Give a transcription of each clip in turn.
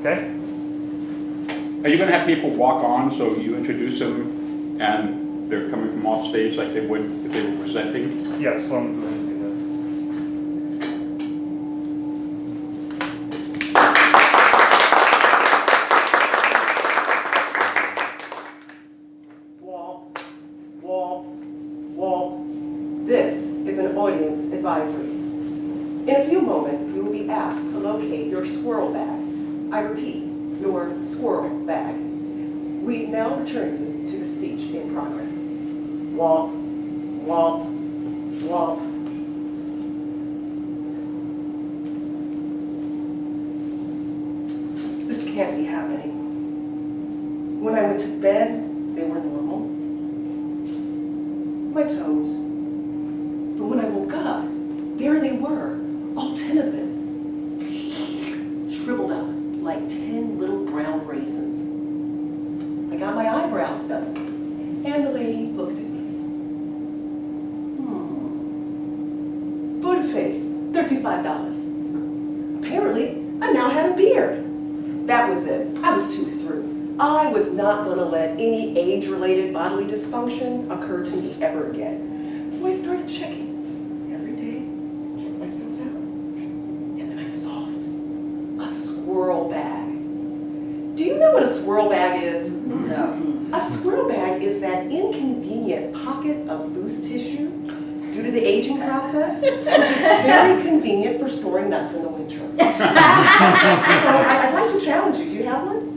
Okay. Are you going to have people walk on so you introduce them and they're coming from off stage like they would if they were presenting? Yes, well, I'm going to do Walk, walk, walk. This is an audience advisory. In a few moments, you will be asked to locate your squirrel bag. I repeat, your squirrel bag. We now return you to the speech in progress. Walk, walk, walk. This can't be happening. When I went to bed, they were normal. My toes. But when I woke up, there they were, all 10 of them, shriveled up like 10 little brown raisins. I got my eyebrows done, and the lady looked at me. Buddha face, $35. Apparently, I now had a beard. That was it. I was too through. I was not going to let any age-related bodily dysfunction occur to me ever again. So I started checking. Every day, check myself out. And then I saw it. A squirrel bag. Do you know what a squirrel bag is? No. A squirrel bag is that inconvenient pocket of loose tissue due to the aging process, which is very convenient for storing nuts in the winter. So I'd like to challenge you. Do you have one?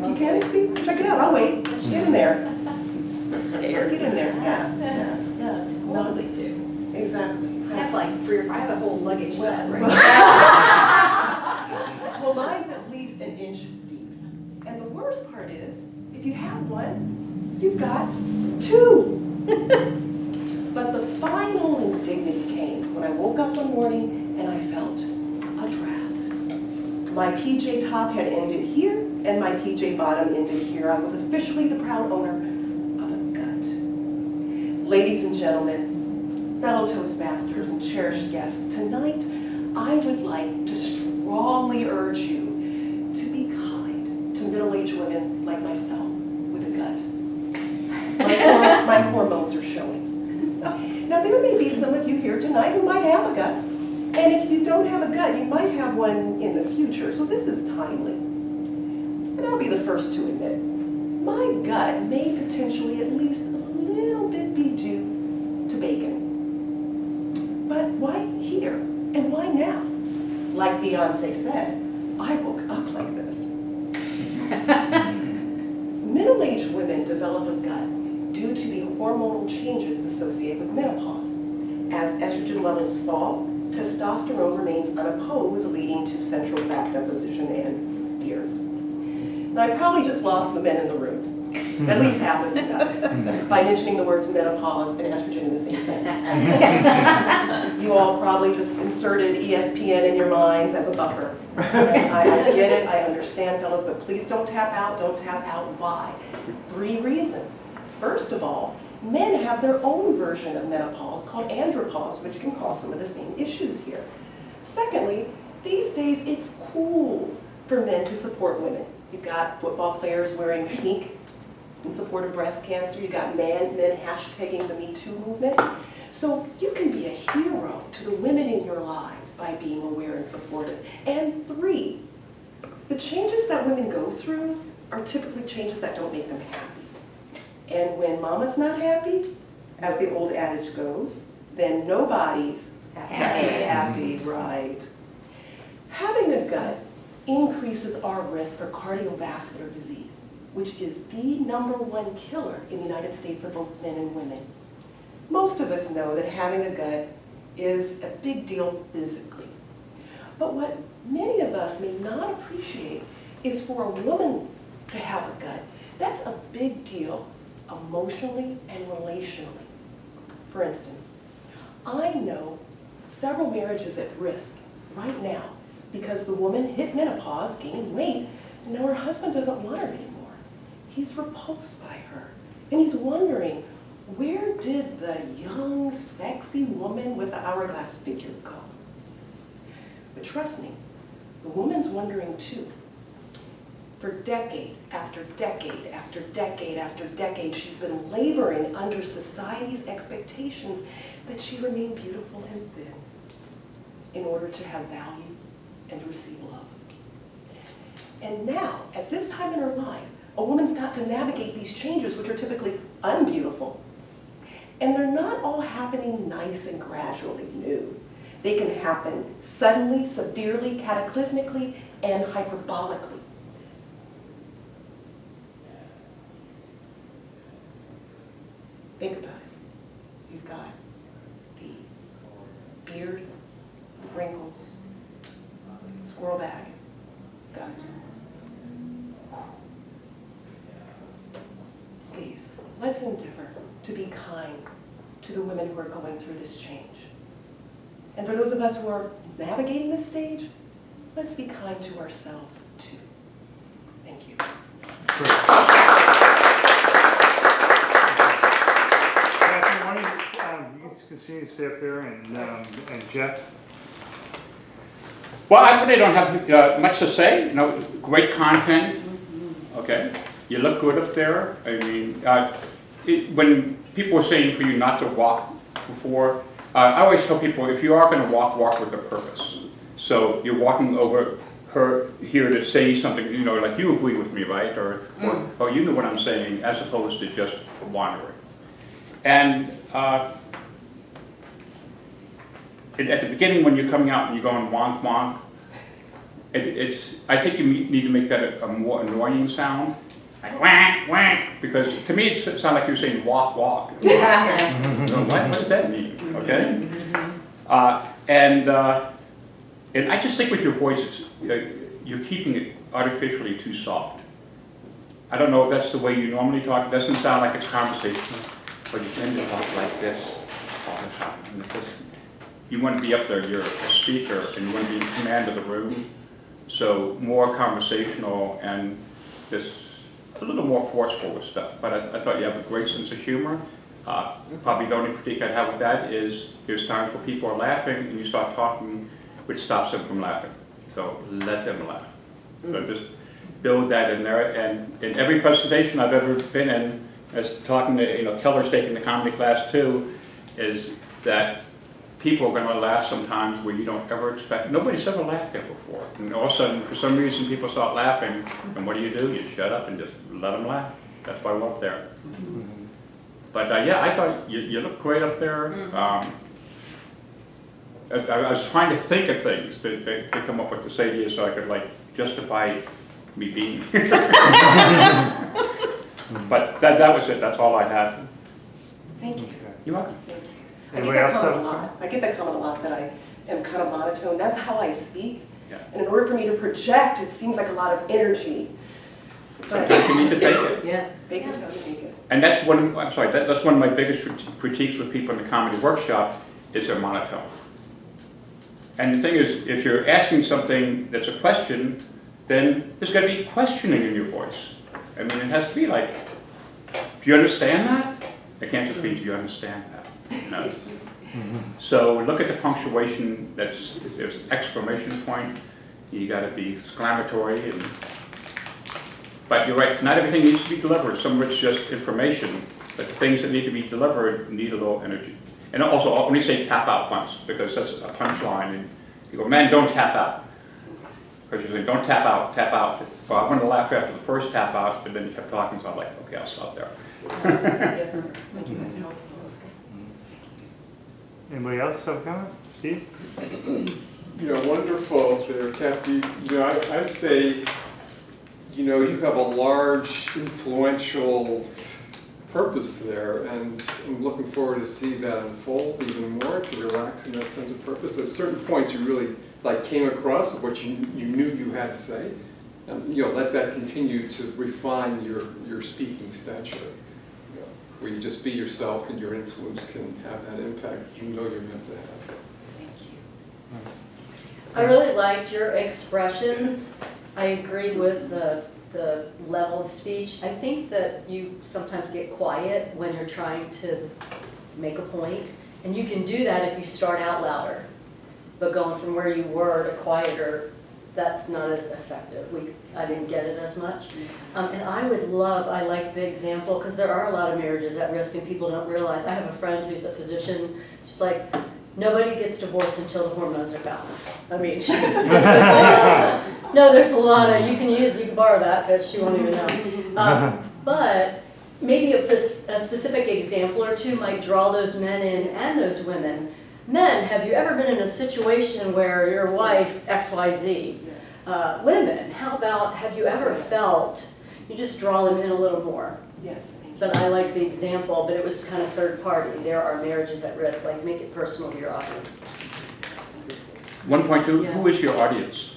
If you can, see, check it out. I'll wait. Get in there. Scared. Get in there. Yeah. Yeah, it's lovely too. Exactly. I have like 3 or 5. I have a whole luggage set right now. Well, mine's at least an inch deep. And the worst part is, if you have one, you've got 2. But the final indignity came when I woke up one morning and I felt a draft. My PJ top had ended here and my PJ bottom ended here. I was officially the proud owner of a gut. Ladies and gentlemen, fellow Toastmasters and cherished guests, tonight I would like to strongly urge you to be kind to middle-aged women like myself with a gut. My hormones are showing. Now, there may be some of you here tonight who might have a gut. And if you don't have a gut, you might have one in the future. So this is timely. And I'll be the first to admit, my gut may potentially at least a little bit be due to bacon. But why here? And why now? Like Beyonce said, I woke up like this. Middle-aged women develop a gut due to the hormonal changes associated with menopause. As estrogen levels fall, testosterone remains unopposed, leading to central fat deposition and beards. Now, I probably just lost the men in the room. At least half of you guys, by mentioning the words menopause and estrogen in the same sentence. You all probably just inserted ESPN in your minds as a buffer. And I get it, I understand, fellas, but please don't tap out. Don't tap out. Why? 3 reasons. First of all, men have their own version of menopause called andropause, which can cause some of the same issues here. Secondly, these days it's cool for men to support women. You've got football players wearing pink in support of breast cancer. You've got men hashtagging the Me Too movement. So you can be a hero to the women in your lives by being aware and supportive. And 3, the changes that women go through are typically changes that don't make them happy. And when mama's not happy, as the old adage goes, then nobody's happy, right? Having a gut increases our risk for cardiovascular disease, which is the #1 killer in the United States of both men and women. Most of us know that having a gut is a big deal physically. But what many of us may not appreciate is for a woman to have a gut. That's a big deal emotionally and relationally. For instance, I know several marriages at risk right now because the woman hit menopause, gained weight, and now her husband doesn't want her anymore. He's repulsed by her, and he's wondering, where did the young, sexy woman with the hourglass figure go? But trust me, the woman's wondering too. For decade after decade after decade after decade, she's been laboring under society's expectations that she remain beautiful and thin in order to have value and to receive love. And now, at this time in her life, a woman's got to navigate these changes, which are typically unbeautiful. And they're not all happening nice and gradually, no. They can happen suddenly, severely, cataclysmically, and hyperbolically. Think about it. You've got the beard, wrinkles, squirrel bag, gut. Please, let's endeavor to be kind to the women who are going through this change. And for those of us who are navigating this stage, let's be kind to ourselves too. Thank you. Cathy, why don't you can continue to stay up there, and Jeff? Well, I really don't have much to say. You know, great content. Okay, you look good up there. I mean, when people were saying for you not to walk before, I always tell people if you are going to walk, walk with a purpose. So you're walking over her here to say something, you know, like you agree with me, right? Or you know what I'm saying, as opposed to just wandering. And at the beginning, when you're coming out and you're going wonk wonk, I think you need to make that a more annoying sound, like whack whack, because to me it sounds like you're saying walk walk. So what does that mean? Okay, and I just think with your voice, you're keeping it artificially too soft. I don't know if that's the way you normally talk. It doesn't sound like it's conversational, but you tend to talk like this all the time. And you want to be up there, you're a speaker, and you want to be in command of the room. So more conversational and just a little more forceful with stuff. But I thought you have a great sense of humor. Probably the only critique I'd have with that is there's times where people are laughing and you start talking, which stops them from laughing. So let them laugh. So just build that in there. And in every presentation I've ever been in, as talking to, Keller's taking the comedy class too, is that people are going to laugh sometimes where you don't ever expect. Nobody's ever laughed there before. And all of a sudden, for some reason, people start laughing. And what do? You shut up and just let them laugh. That's why we're up there. But yeah, I thought you looked great up there. I was trying to think of things to come up with to say to you so I could justify me being here. But that was it. That's all I had. Thank you. You're welcome. Thank you. Anybody else have a I get that comment a lot that I am kind of monotone. That's how I speak. Yeah. And in order for me to project, it seems like a lot of energy. But Sometimes you need to take it. Yeah. they can tell you make it. And that's that's one of my biggest critiques with people in the comedy workshop is their monotone. And the thing is, if you're asking something that's a question, then there's got to be questioning in your voice. I mean, it has to be like, do you understand that? It can't just be, do you understand that? No. So look at the punctuation. If there's exclamation point, you got to be exclamatory. But you're right, not everything needs to be delivered. Some of it's just information, but the things that need to be delivered need a little energy. And also, I'll only say tap out once, because that's a punchline. And you go, man, don't tap out. Because you're saying, don't tap out, tap out. Well, I wanted to laugh after the first tap out, but then you kept talking, so I'm like, okay, I'll stop there. Yes, sir. Thank you. That's helpful. Anybody else have a comment? Steve? Wonderful there, Cathy. I'd say, you have a large, influential purpose there, and I'm looking forward to see that unfold even more, to relax in that sense of purpose. At certain points you really came across what you knew you had to say, and let that continue to refine your speaking stature. Where you just be yourself and your influence can have that impact you're meant to have. Thank you. I really liked your expressions. I agree with the level of speech. I think that you sometimes get quiet when you're trying to make a point, and you can do that if you start out louder. But going from where you were to quieter that's not as effective. I didn't get it as much. And I like the example, because there are a lot of marriages at risk and people don't realize. I have a friend who's a physician, she's like, nobody gets divorced until the hormones are balanced. I mean, no, there's a lot of, you can borrow that because she won't even know. But maybe a specific example or two might draw those men in and those women. Men, have you ever been in a situation where your wife, XYZ? Yes. Women, how about, have you ever felt, you just draw them in a little more. Yes, thank you. But I like the example, but it was kind of third party. There are marriages at risk, like make it personal to your audience. 1.2, Yeah. who is your audience?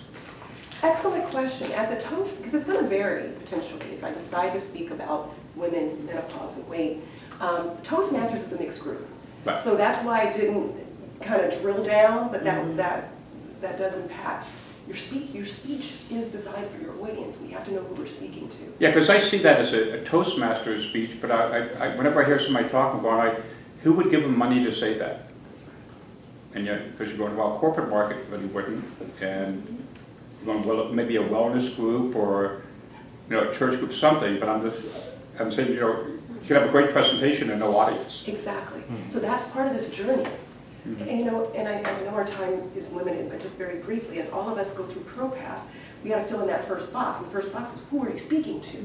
Excellent question. At the toast, because it's going to vary potentially if I decide to speak about women, menopause, and weight. Toastmasters is a mixed group. Right. So that's why I didn't kind of drill down, but that does impact. Your speech is designed for your audience. We have to know who we're speaking to. Yeah, because I see that as a Toastmaster speech, but I whenever I hear somebody talking about it, who would give them money to say that? That's right. And yet, because you're going, well, corporate market really wouldn't, and you're going, well, maybe a wellness group or, a church group, something, but I'm saying, you could have a great presentation and no audience. Exactly. So that's part of this journey. And I know our time is limited, but just very briefly, as all of us go through ProPath, we got to fill in that first box. And the first box is, who are you speaking to?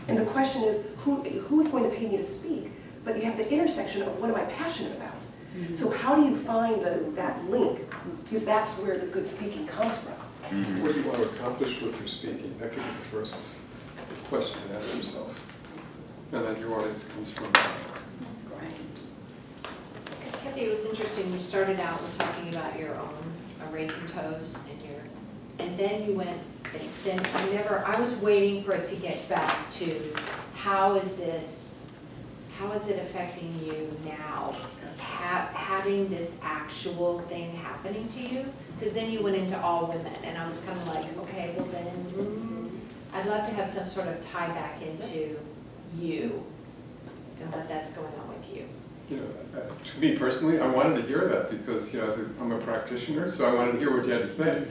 And the question is, who's going to pay me to speak? But you have the intersection of what am I passionate about? So how do you find that link? Because that's where the good speaking comes from. What do you want to accomplish with your speaking? That could be the first question to ask yourself. And then your audience comes from that. That's great. Cathy, it was interesting, you started out with talking about your own raising toes and then you went, I was waiting for it to get back to how is it affecting you now, having this actual thing happening to you? Because then you went into all women and I was kind of like, okay, well then, I'd love to have some sort of tie back into you and what that's going on with you. To me personally, I wanted to hear that because, I'm a practitioner, so I wanted to hear what you had to say.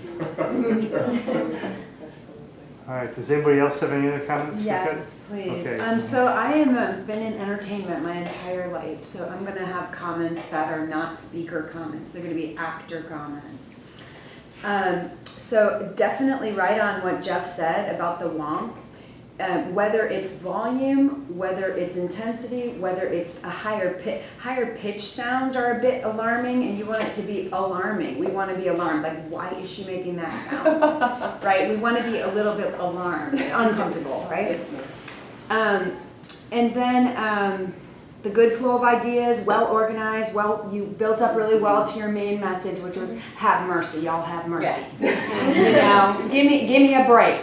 All right, does anybody else have any other comments? Yes, please. Okay. So I am been in entertainment my entire life, so I'm going to have comments that are not speaker comments. They're going to be actor comments. So definitely right on what Jeff said about the wonk. Whether it's volume, whether it's intensity, whether it's a higher pitch sounds are a bit alarming, and you want it to be alarming. We want to be alarmed, like why is she making that sound, right? We want to be a little bit alarmed, uncomfortable, right? And then the good flow of ideas, well organized, you built up really well to your main message, which was have mercy, y'all have mercy. Yeah. Give me a break.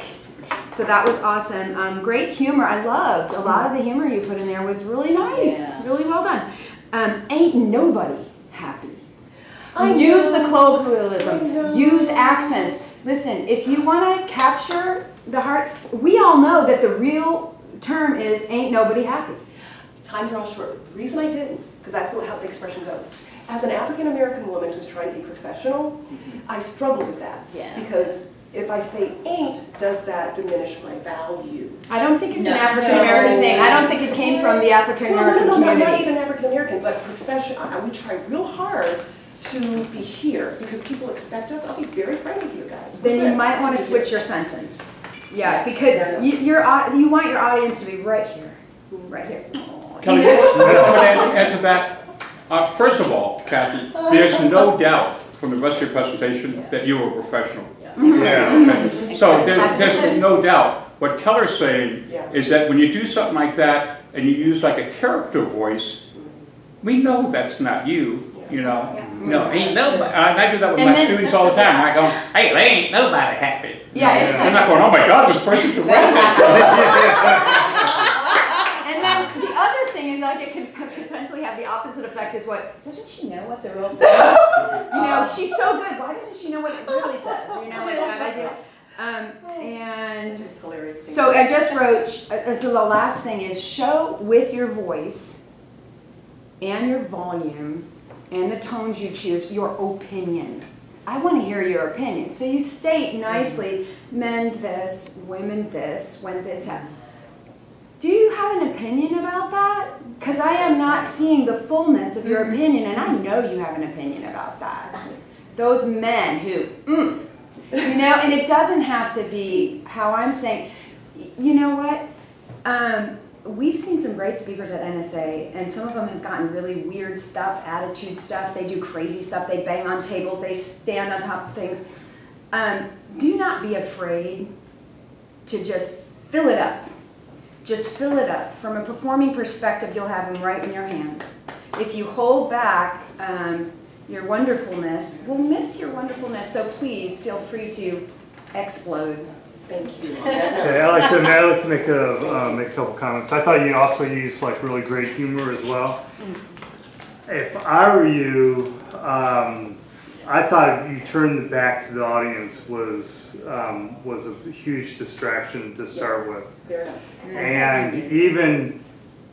So that was awesome. Great humor. I loved a lot of the humor you put in there was really nice. Yeah. Really well done. Ain't nobody happy. I Use know. the colloquialism. I know. Use accents. Listen, if you want to capture the heart, we all know that the real term is ain't nobody happy. Time draws short. The reason I didn't, because that's how the expression goes. As an African-American woman who's trying to be professional, I struggle with that. Yeah. Because if I say ain't, does that diminish my value? I don't think it's No. an African American So- thing. I don't think it came from the African American No, community. not even African-American, but professional. We try real hard to be here because people expect us. I'll be very frank with you guys. We're Then you friends. might want to We'll be switch your here. sentence. Yeah, because Yeah. you want your audience to be right here, right here. Kelly, can I add to that? First of all, Cathy, there's no doubt from the rest of your presentation that you were a professional. Yeah. Okay. So there's no doubt. What Keller's saying Yeah. is that when you do something like that and you use like a character voice, we know that's not you. No, ain't nobody. I do that with And my then- students all the time. I go, hey, they ain't nobody happy. Yeah, it's I'm like, not going, oh my God, this person's a and then the other thing is like it could potentially have the opposite effect is what, doesn't she know what the real thing is? She's so good, why doesn't she know what it really says? Like that idea. And It's hilarious. so I just wrote, so the last thing is show with your voice and your volume and the tones you choose your opinion. I want to hear your opinion. So you state nicely, men this, women this, when this happens. Do you have an opinion about that? Because I am not seeing the fullness of your opinion, and I know you have an opinion about that. Those men who, you know, and it doesn't have to be how I'm saying. You know what? We've seen some great speakers at NSA, and some of them have gotten really weird stuff, attitude stuff. They do crazy stuff. They bang on tables. They stand on top of things. Do not be afraid to just fill it up. Just fill it up. From a performing perspective, you'll have them right in your hands. If you hold back your wonderfulness, we'll miss your wonderfulness. So please feel free to explode. Thank you. Okay, I'd like to make a couple comments. I thought you also used like really great humor as well. If I were you, I thought you turning the back to the audience was a huge distraction to start with. Fair enough. And even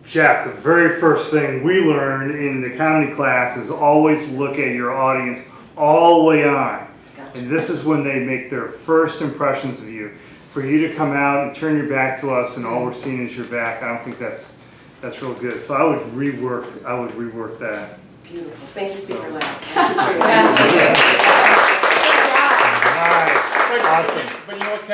Jeff, the very first thing we learn in the comedy class is always look at your audience all the way on. And this is when they make their first impressions of you. For you to come out and turn your back to us and all we're seeing is your back, I don't think that's real good. So I would rework that. Beautiful. Thank you, Speaker Lau. All right. Awesome. But you know what, Cathy?